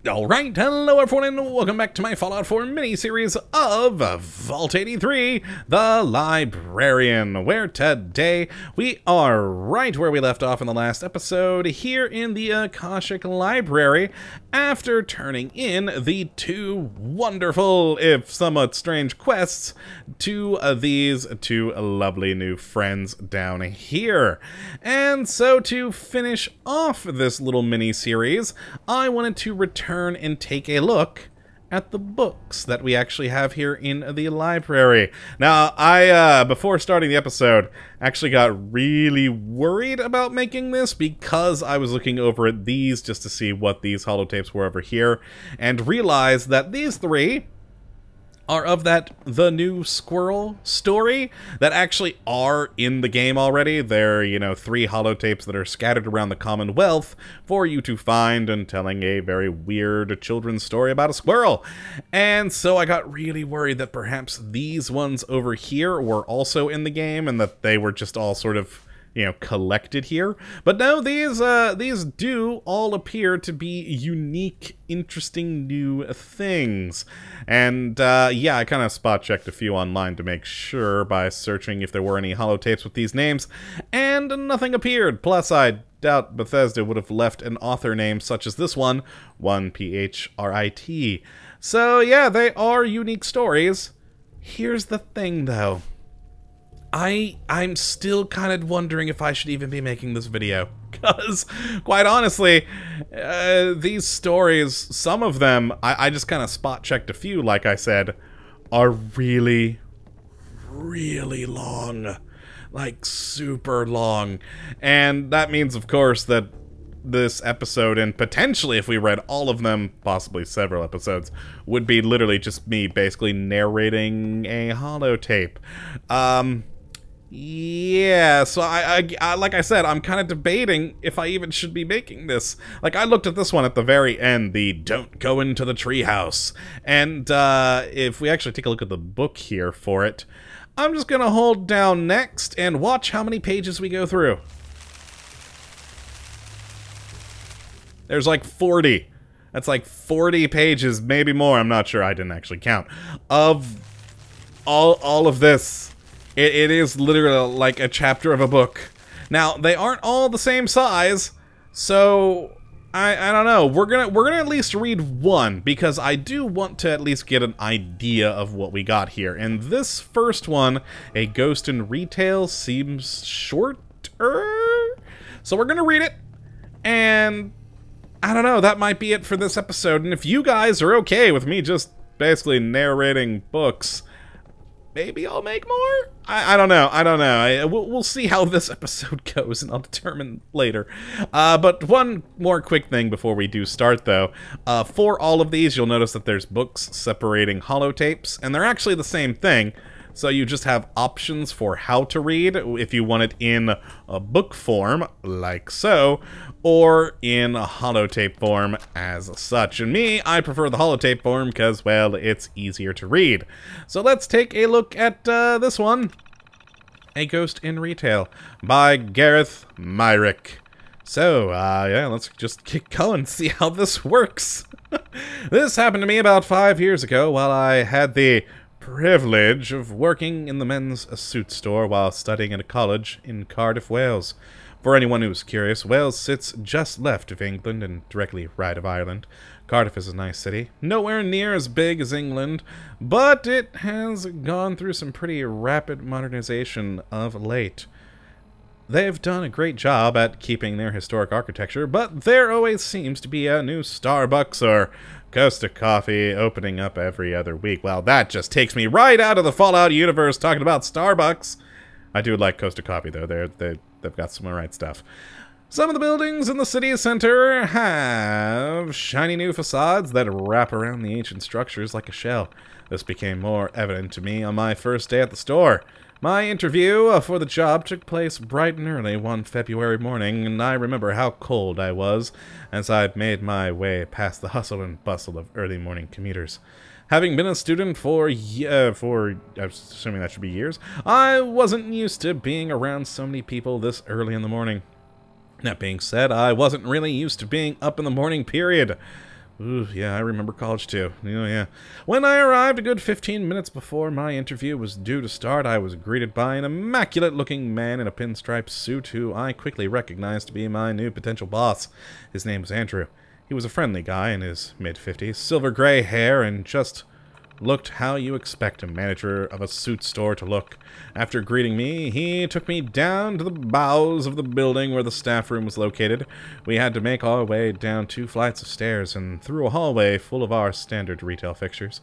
Alright, hello everyone and welcome back to my Fallout 4 mini-series of Vault 83, The Librarian, where today we are right where we left off in the last episode, here in the Akashic Library, after turning in the two wonderful, if somewhat strange, quests to these two lovely new friends down here. And so to finish off this little mini-series, I wanted to return and take a look at the books that we actually have here in the library. Now, I, before starting the episode, actually got really worried about making this because I was looking over at these just to see what these holotapes were over here, and realized that these three are of that The New Squirrel story that actually are in the game already. They're, you know, 3 holotapes that are scattered around the Commonwealth for you to find and telling a very weird children's story about a squirrel. And so I got really worried that perhaps these ones over here were also in the game and that they were just all sort of, you know, collected here. But no, these do all appear to be unique, interesting new things. And yeah, I kind of spot-checked a few online to make sure by searching if there were any holotapes with these names, and nothing appeared. Plus, I doubt Bethesda would have left an author name such as this one, 1PHRIT. So yeah, they are unique stories. Here's the thing, though. I'm still kind of wondering if I should even be making this video, because, quite honestly, these stories, some of them, I just kind of spot-checked a few, like I said, are really, really long. Like, super long. And that means, of course, that this episode, and potentially if we read all of them, possibly several episodes, would be literally just me basically narrating a holotape. Yeah, so I like I said, I'm kind of debating if I even should be making this. Like, I looked at this one at the very end, the Don't Go Into the Treehouse. And if we actually take a look at the book here for it, I'm just gonna hold down next and watch how many pages we go through. There's like 40. That's like 40 pages, maybe more, I'm not sure, I didn't actually count, of all of this. It is literally like a chapter of a book. Now, they aren't all the same size, so I don't know. We're gonna at least read one, because I do want to at least get an idea of what we got here. And this first one, A Ghost in Retail, seems shorter. So we're gonna read it, and I don't know, that might be it for this episode. And if you guys are okay with me just basically narrating books, maybe I'll make more? I don't know. We'll see how this episode goes, and I'll determine later. But one more quick thing before we do start, though. For all of these, you'll notice that there's books separating holotapes, and they're actually the same thing. So you just have options for how to read, if you want it in a book form, like so, or in a holotape form as such. And me, I prefer the holotape form because, well, it's easier to read. So let's take a look at this one. A Ghost in Retail by Gareth Myrick. So, yeah, let's just get going, see how this works. This happened to me about 5 years ago while I had the privilege of working in the men's suit store while studying at a college in Cardiff, Wales. For anyone who's curious, Wales sits just left of England and directly right of Ireland. Cardiff is a nice city, nowhere near as big as England, but it has gone through some pretty rapid modernization of late. They've done a great job at keeping their historic architecture, but there always seems to be a new Starbucks or Costa Coffee opening up every other week. Well, that just takes me right out of the Fallout universe talking about Starbucks. I do like Costa Coffee, though. They've got some alright stuff. Some of the buildings in the city center have shiny new facades that wrap around the ancient structures like a shell. This became more evident to me on my first day at the store. My interview for the job took place bright and early one February morning, and I remember how cold I was as I made my way past the hustle and bustle of early morning commuters. Having been a student for I'm assuming that should be years, I wasn't used to being around so many people this early in the morning. That being said, I wasn't really used to being up in the morning period. Ooh, yeah, I remember college too. Yeah. When I arrived a good 15 minutes before my interview was due to start, I was greeted by an immaculate-looking man in a pinstripe suit who I quickly recognized to be my new potential boss. His name was Andrew. He was a friendly guy in his mid-50s, silver-gray hair, and just looked how you expect a manager of a suit store to look. After greeting me, he took me down to the bowels of the building where the staff room was located. We had to make our way down 2 flights of stairs and through a hallway full of our standard retail fixtures.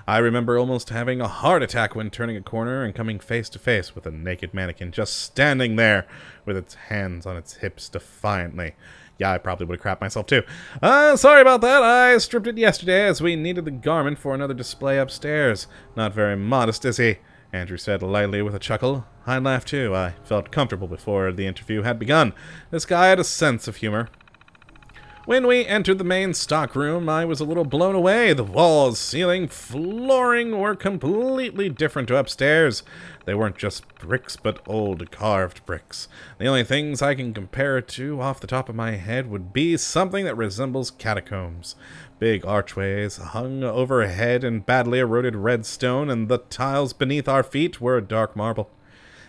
I remember almost having a heart attack when turning a corner and coming face to face with a naked mannequin just standing there with its hands on its hips defiantly. Yeah, I probably would have crapped myself too. Sorry about that. I stripped it yesterday as we needed the garment for another display upstairs. Not very modest, is he? Andrew said lightly with a chuckle. I laughed too. I felt comfortable before the interview had begun. This guy had a sense of humor. When we entered the main stockroom, I was a little blown away. The walls, ceiling, flooring were completely different to upstairs. They weren't just bricks, but old carved bricks. The only things I can compare it to off the top of my head would be something that resembles catacombs. Big archways hung overhead in badly eroded red stone, and the tiles beneath our feet were dark marble.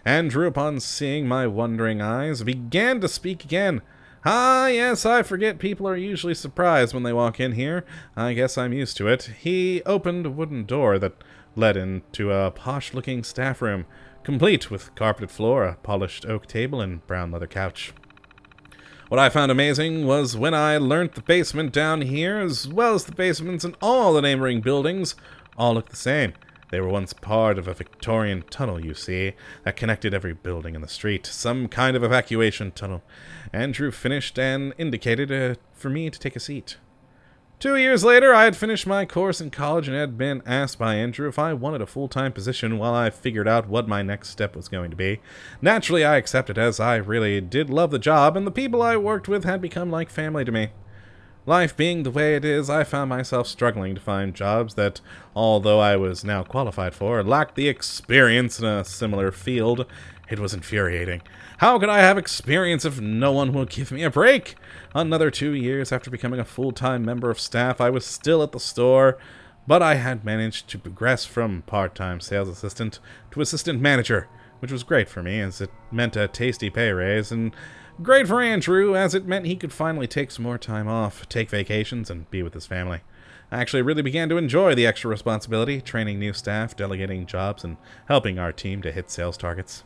Andrew, upon seeing my wondering eyes, began to speak again. Ah, yes, I forget people are usually surprised when they walk in here. I guess I'm used to it. He opened a wooden door that led into a posh-looking staff room, complete with carpeted floor, a polished oak table, and brown leather couch. What I found amazing was when I learnt the basement down here, as well as the basements in all the neighboring buildings, all look the same. They were once part of a Victorian tunnel, you see, that connected every building in the street. Some kind of evacuation tunnel. Andrew finished and indicated for me to take a seat. 2 years later, I had finished my course in college and had been asked by Andrew if I wanted a full-time position while I figured out what my next step was going to be. Naturally, I accepted as I really did love the job, and the people I worked with had become like family to me. Life being the way it is, I found myself struggling to find jobs that, although I was now qualified for, lacked the experience in a similar field. It was infuriating. How could I have experience if no one will give me a break? Another 2 years after becoming a full-time member of staff, I was still at the store, but I had managed to progress from part-time sales assistant to assistant manager, which was great for me as it meant a tasty pay raise, and great for Andrew, as it meant he could finally take some more time off, take vacations, and be with his family. I actually really began to enjoy the extra responsibility, training new staff, delegating jobs, and helping our team to hit sales targets.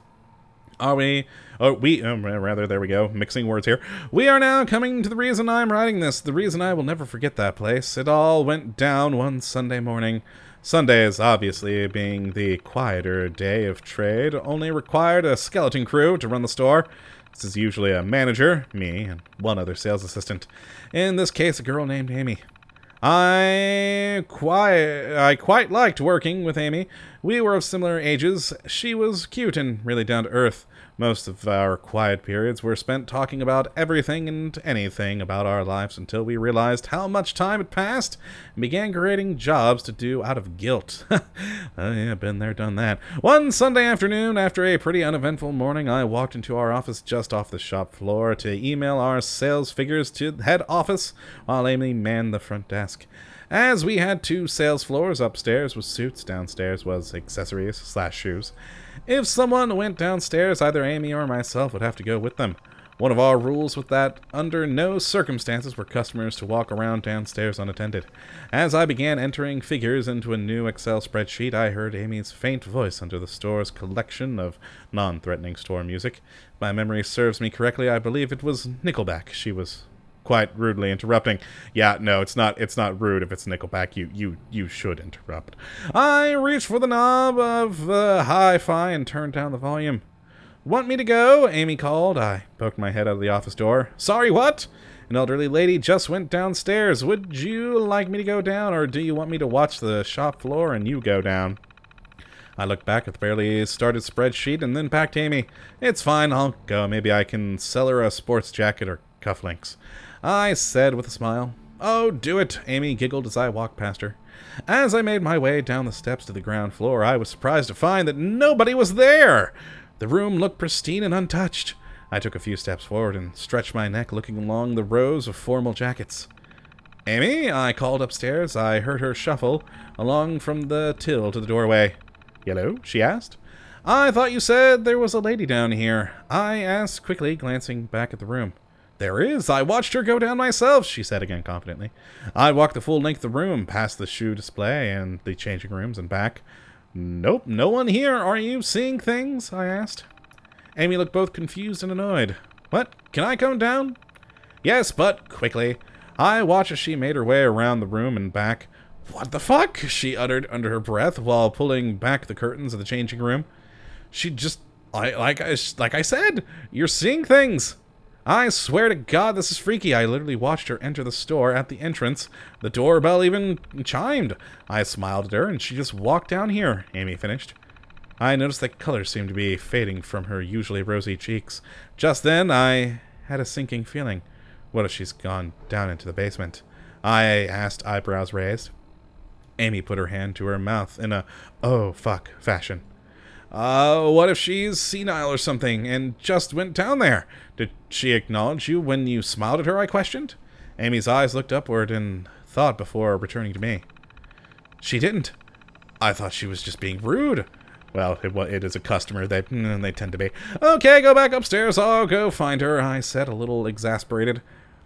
There we go, mixing words here. We are now coming to the reason I'm writing this, the reason I will never forget that place. It all went down one Sunday morning. Sundays, obviously, being the quieter day of trade, only required a skeleton crew to run the store. This is usually a manager, me, and one other sales assistant. In this case, a girl named Amy. I quite liked working with Amy. We were of similar ages. She was cute and really down to earth. Most of our quiet periods were spent talking about everything and anything about our lives until we realized how much time had passed and began creating jobs to do out of guilt. Yeah, been there, done that. One Sunday afternoon, after a pretty uneventful morning, I walked into our office just off the shop floor to email our sales figures to the head office while Amy manned the front desk. As we had 2 sales floors, upstairs was suits, downstairs was accessories/shoes. If someone went downstairs, either Amy or myself would have to go with them. One of our rules was that under no circumstances were customers to walk around downstairs unattended. As I began entering figures into a new Excel spreadsheet, I heard Amy's faint voice under the store's collection of non-threatening store music. If my memory serves me correctly, I believe it was Nickelback she was quite rudely interrupting. Yeah, no, it's not rude if it's Nickelback. You should interrupt. I reached for the knob of the hi-fi and turned down the volume. Want me to go? Amy called. I poked my head out of the office door. Sorry, what? An elderly lady just went downstairs. Would you like me to go down, or do you want me to watch the shop floor and you go down? I looked back at the barely started spreadsheet and then back to Amy. It's fine, I'll go. Maybe I can sell her a sports jacket or cufflinks, I said with a smile. Oh, do it, Amy giggled as I walked past her. As I made my way down the steps to the ground floor, I was surprised to find that nobody was there. The room looked pristine and untouched. I took a few steps forward and stretched my neck looking along the rows of formal jackets. Amy, I called upstairs. I heard her shuffle along from the till to the doorway. Hello? She asked. I thought you said there was a lady down here. I asked quickly, glancing back at the room. There is. I watched her go down myself, she said again confidently. I walked the full length of the room, past the shoe display and the changing rooms and back. Nope, no one here. Are you seeing things? I asked. Amy looked both confused and annoyed. What? Can I come down? Yes, but quickly. I watched as she made her way around the room and back. What the fuck? She uttered under her breath while pulling back the curtains of the changing room. She just... Like I said, you're seeing things. I swear to God, this is freaky. I literally watched her enter the store at the entrance. The doorbell even chimed. I smiled at her, and she just walked down here, Amy finished. I noticed that color seemed to be fading from her usually rosy cheeks. Just then, I had a sinking feeling. What if she's gone down into the basement? I asked, eyebrows raised. Amy put her hand to her mouth in a oh fuck fashion. What if she's senile or something and just went down there? Did she acknowledge you when you smiled at her, I questioned? Amy's eyes looked upward in thought before returning to me. She didn't. I thought she was just being rude. Well, it is a customer. They tend to be. Okay, go back upstairs. I'll go find her, I said, a little exasperated.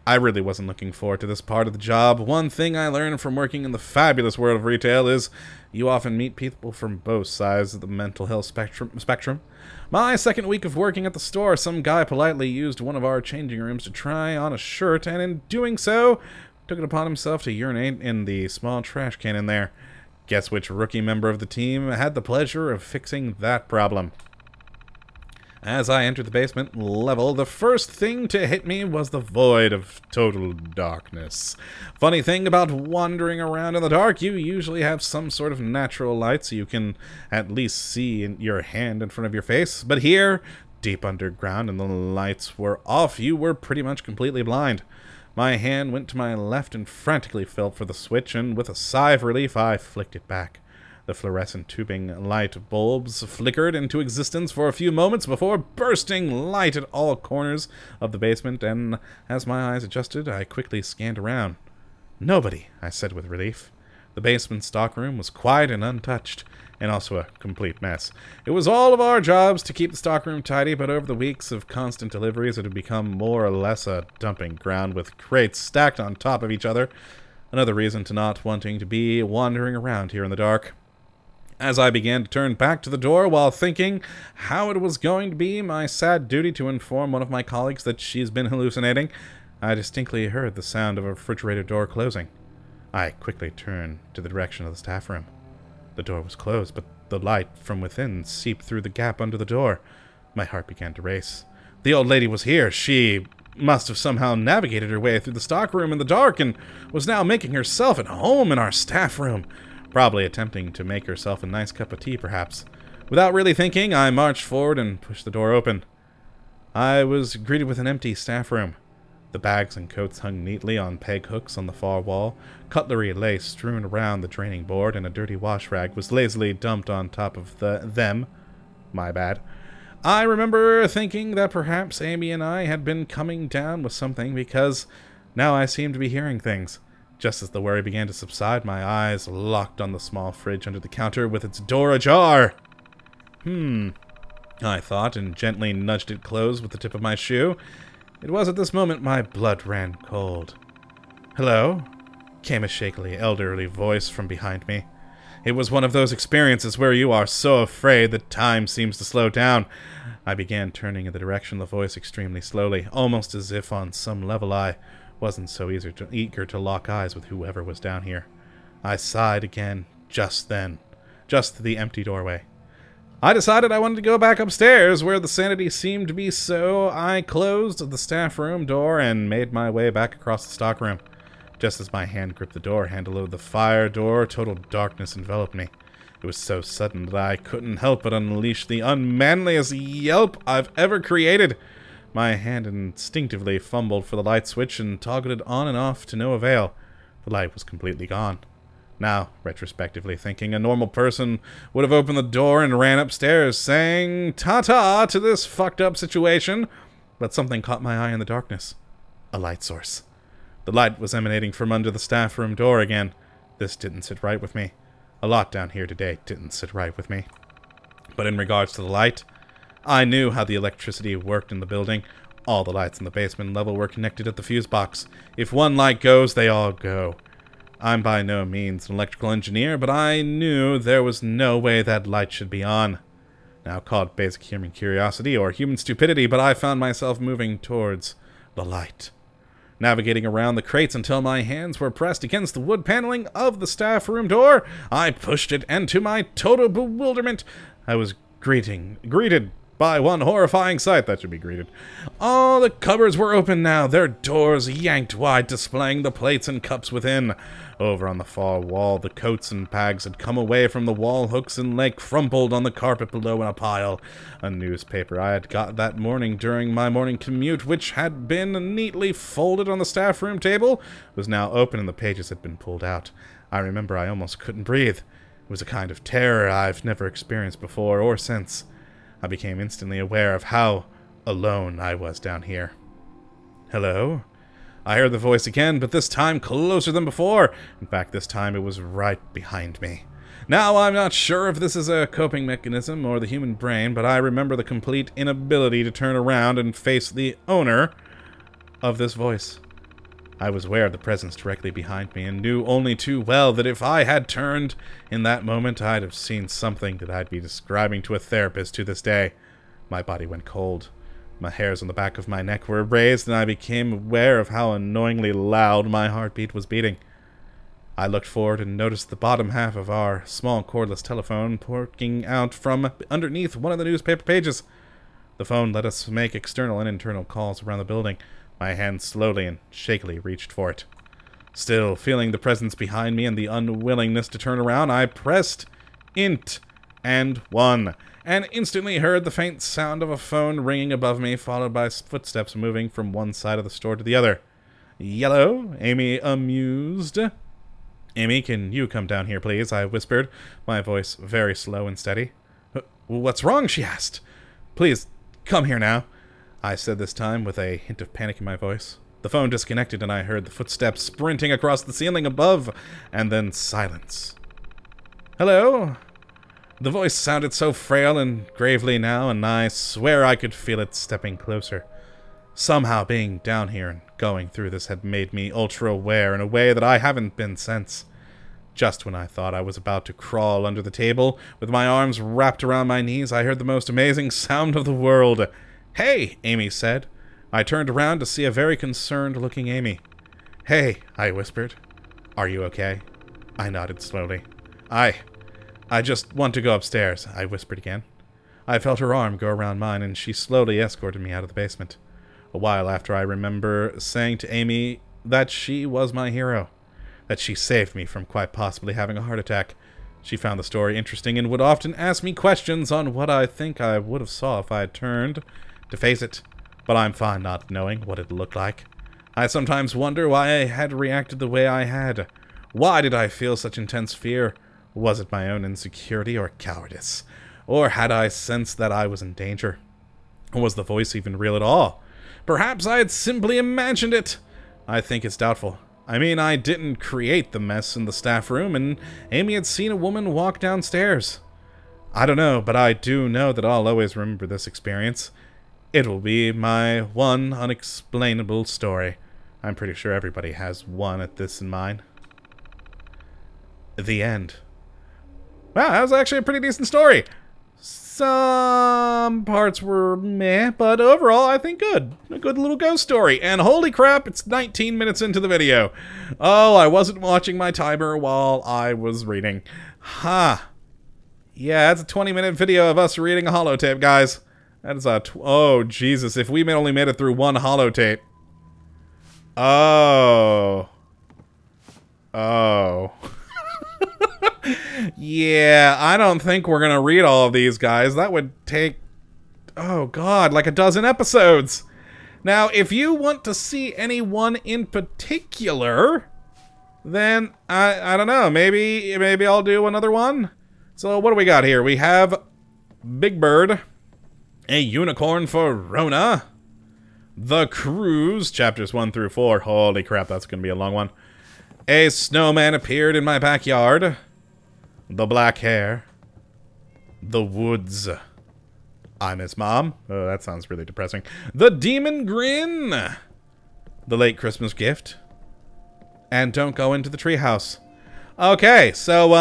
I really wasn't looking forward to this part of the job. One thing I learned from working in the fabulous world of retail is you often meet people from both sides of the mental health spectrum. My second week of working at the store, some guy politely used one of our changing rooms to try on a shirt, and in doing so, took it upon himself to urinate in the small trash can in there. Guess which rookie member of the team had the pleasure of fixing that problem? As I entered the basement level, the first thing to hit me was the void of total darkness. Funny thing about wandering around in the dark, you usually have some sort of natural light so you can at least see your hand in front of your face. But here, deep underground and the lights were off, you were pretty much completely blind. My hand went to my left and frantically felt for the switch, and with a sigh of relief, I flicked it back. The fluorescent tubing light bulbs flickered into existence for a few moments before bursting light at all corners of the basement, and as my eyes adjusted, I quickly scanned around. Nobody, I said with relief. The basement stockroom was quiet and untouched, and also a complete mess. It was all of our jobs to keep the stockroom tidy, but over the weeks of constant deliveries, it had become more or less a dumping ground with crates stacked on top of each other. Another reason to not wanting to be wandering around here in the dark. As I began to turn back to the door while thinking how it was going to be my sad duty to inform one of my colleagues that she's been hallucinating, I distinctly heard the sound of a refrigerator door closing. I quickly turned to the direction of the staff room. The door was closed, but the light from within seeped through the gap under the door. My heart began to race. The old lady was here. She must have somehow navigated her way through the stockroom in the dark and was now making herself at home in our staff room. Probably attempting to make herself a nice cup of tea, perhaps. Without really thinking, I marched forward and pushed the door open. I was greeted with an empty staff room. The bags and coats hung neatly on peg hooks on the far wall. Cutlery lay strewn around the draining board, and a dirty wash rag was lazily dumped on top of them. My bad. I remember thinking that perhaps Amy and I had been coming down with something, because now I seemed to be hearing things. Just as the worry began to subside, my eyes locked on the small fridge under the counter with its door ajar. I thought, and gently nudged it closed with the tip of my shoe. It was at this moment my blood ran cold. "Hello?" came a shakily, elderly voice from behind me. It was one of those experiences where you are so afraid that time seems to slow down. I began turning in the direction of the voice extremely slowly, almost as if on some level I wasn't so eager to lock eyes with whoever was down here. I sighed again, just then. Just the empty doorway. I decided I wanted to go back upstairs, where the sanity seemed to be, so I closed the staff room door and made my way back across the stockroom. Just as my hand gripped the door handle of the fire door, total darkness enveloped me. It was so sudden that I couldn't help but unleash the unmanliest yelp I've ever created. My hand instinctively fumbled for the light switch and toggled it on and off to no avail. The light was completely gone. Now, retrospectively thinking, a normal person would have opened the door and ran upstairs, saying ta-ta to this fucked up situation, but something caught my eye in the darkness. A light source. The light was emanating from under the staff room door again. This didn't sit right with me. A lot down here today didn't sit right with me. But in regards to the light, I knew how the electricity worked in the building. All the lights in the basement level were connected at the fuse box. If one light goes, they all go. I'm by no means an electrical engineer, but I knew there was no way that light should be on. Now call it basic human curiosity or human stupidity, but I found myself moving towards the light, navigating around the crates until my hands were pressed against the wood paneling of the staff room door. I pushed it, and to my total bewilderment, I was greeted by one horrifying sight that should be greeted. All the cupboards were open now, their doors yanked wide, displaying the plates and cups within. Over on the far wall, the coats and bags had come away from the wall hooks and lay crumpled on the carpet below in a pile. A newspaper I had got that morning during my morning commute, which had been neatly folded on the staff room table, was now open and the pages had been pulled out. I remember I almost couldn't breathe. It was a kind of terror I've never experienced before or since. I became instantly aware of how alone I was down here. Hello? I heard the voice again, but this time closer than before. In fact, this time it was right behind me. Now, I'm not sure if this is a coping mechanism or the human brain, but I remember the complete inability to turn around and face the owner of this voice. I was aware of the presence directly behind me and knew only too well that if I had turned in that moment, I'd have seen something that I'd be describing to a therapist to this day. My body went cold. My hairs on the back of my neck were raised, and I became aware of how annoyingly loud my heartbeat was beating. I looked forward and noticed the bottom half of our small cordless telephone poking out from underneath one of the newspaper pages. The phone let us make external and internal calls around the building. My hand slowly and shakily reached for it. Still feeling the presence behind me and the unwillingness to turn around, I pressed Int and won, and instantly heard the faint sound of a phone ringing above me, followed by footsteps moving from one side of the store to the other. "Yellow?" Amy amused. "Amy, can you come down here, please?" I whispered, my voice very slow and steady. "What's wrong?" she asked. "Please, come here now," I said this time with a hint of panic in my voice. The phone disconnected and I heard the footsteps sprinting across the ceiling above, and then silence. "Hello?" The voice sounded so frail and gravely now, and I swear I could feel it stepping closer. Somehow being down here and going through this had made me ultra-aware in a way that I haven't been since. Just when I thought I was about to crawl under the table, with my arms wrapped around my knees, I heard the most amazing sound of the world. "Hey," Amy said. I turned around to see a very concerned-looking Amy. "Hey," I whispered. "Are you okay?" I nodded slowly. I just want to go upstairs," I whispered again. I felt her arm go around mine, and she slowly escorted me out of the basement. A while after, I remember saying to Amy that she was my hero, that she saved me from quite possibly having a heart attack. She found the story interesting and would often ask me questions on what I think I would have saw if I had turned to face it, but I'm fine not knowing what it looked like. I sometimes wonder why I had reacted the way I had. Why did I feel such intense fear? Was it my own insecurity or cowardice? Or had I sensed that I was in danger? Or was the voice even real at all? Perhaps I had simply imagined it. I think it's doubtful. I mean, I didn't create the mess in the staff room, and Amy had seen a woman walk downstairs. I don't know, but I do know that I'll always remember this experience. It will be my one unexplainable story. I'm pretty sure everybody has one at this in mind. The end. Wow, that was actually a pretty decent story. Some parts were meh, but overall, I think good. A good little ghost story. And holy crap, it's 19 minutes into the video. Oh, I wasn't watching my timer while I was reading. Ha. Yeah, that's a 20-minute video of us reading a holotape, guys. That is a... oh, Jesus. If we only made it through one holotape. Oh. Oh. Yeah, I don't think we're gonna read all of these, guys. That would take, oh god, like a dozen episodes. Now, if you want to see any one in particular, then I don't know, maybe I'll do another one. So what do we got here? We have Big Bird, a unicorn for Rona, The Cruise, chapters 1 through 4. Holy crap, that's going to be a long one. A snowman appeared in my backyard. The black hair. The woods. I miss Mom. Oh, that sounds really depressing. The demon grin. The late Christmas gift. And don't go into the treehouse. Okay, so,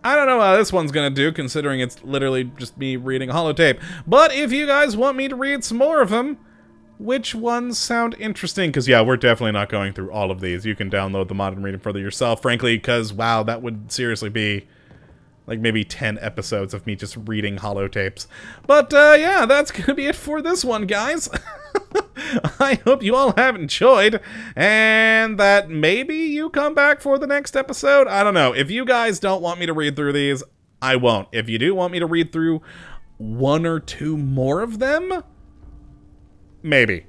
I don't know how this one's gonna do, considering it's literally just me reading a holotape. But if you guys want me to read some more of them, which ones sound interesting? Because, yeah, we're definitely not going through all of these. You can download the mod and read them further yourself, frankly, because, wow, that would seriously be like maybe 10 episodes of me just reading holotapes. But, yeah, that's gonna be it for this one, guys. I hope you all have enjoyed, and that maybe you come back for the next episode. I don't know. If you guys don't want me to read through these, I won't. If you do want me to read through one or two more of them, maybe.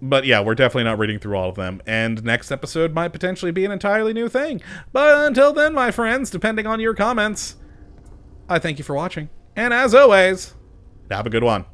But yeah, we're definitely not reading through all of them, and next episode might potentially be an entirely new thing. But until then, my friends, depending on your comments, I thank you for watching, and as always, have a good one.